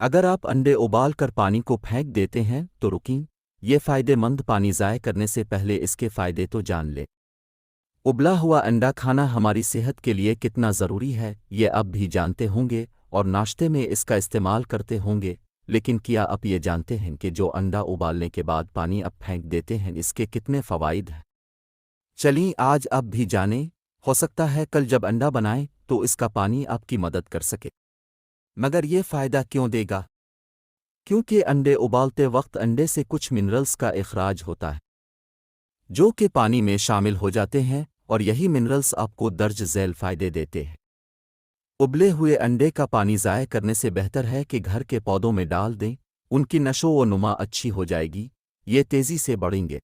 अगर आप अंडे उबाल कर पानी को फेंक देते हैं तो रुकिए। ये फ़ायदेमंद पानी ज़ाय करने से पहले इसके फ़ायदे तो जान लें। उबला हुआ अंडा खाना हमारी सेहत के लिए कितना ज़रूरी है ये आप भी जानते होंगे और नाश्ते में इसका इस्तेमाल करते होंगे। लेकिन क्या आप ये जानते हैं कि जो अंडा उबालने के बाद पानी आप फेंक देते हैं इसके कितने फ़वाइद हैं? चलिए आज आप भी जानें। हो सकता है कल जब अंडा बनाएं तो इसका पानी आपकी मदद कर सके। मगर ये फ़ायदा क्यों देगा? क्योंकि अंडे उबालते वक्त अंडे से कुछ मिनरल्स का इखराज होता है जो कि पानी में शामिल हो जाते हैं और यही मिनरल्स आपको दर्ज झैल फ़ायदे देते हैं। उबले हुए अंडे का पानी ज़ाय करने से बेहतर है कि घर के पौधों में डाल दें। उनकी नशो व नुमा अच्छी हो जाएगी, ये तेज़ी से बढ़ेंगे।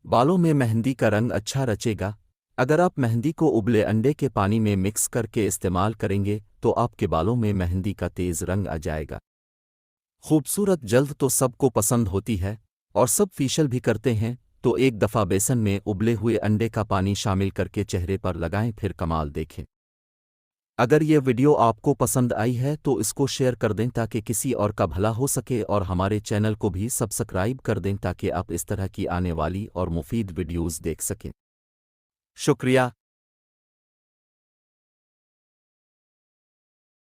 बालों में मेहंदी का रंग अच्छा रचेगा। अगर आप मेहंदी को उबले अंडे के पानी में मिक्स करके इस्तेमाल करेंगे तो आपके बालों में मेहंदी का तेज़ रंग आ जाएगा। खूबसूरत जल्द तो सबको पसंद होती है और सब फेशियल भी करते हैं, तो एक दफ़ा बेसन में उबले हुए अंडे का पानी शामिल करके चेहरे पर लगाएं, फिर कमाल देखें। अगर ये वीडियो आपको पसंद आई है तो इसको शेयर कर दें ताकि किसी और का भला हो सके और हमारे चैनल को भी सब्सक्राइब कर दें ताकि आप इस तरह की आने वाली और मुफीद वीडियोज़ देख सकें। शुक्रिया।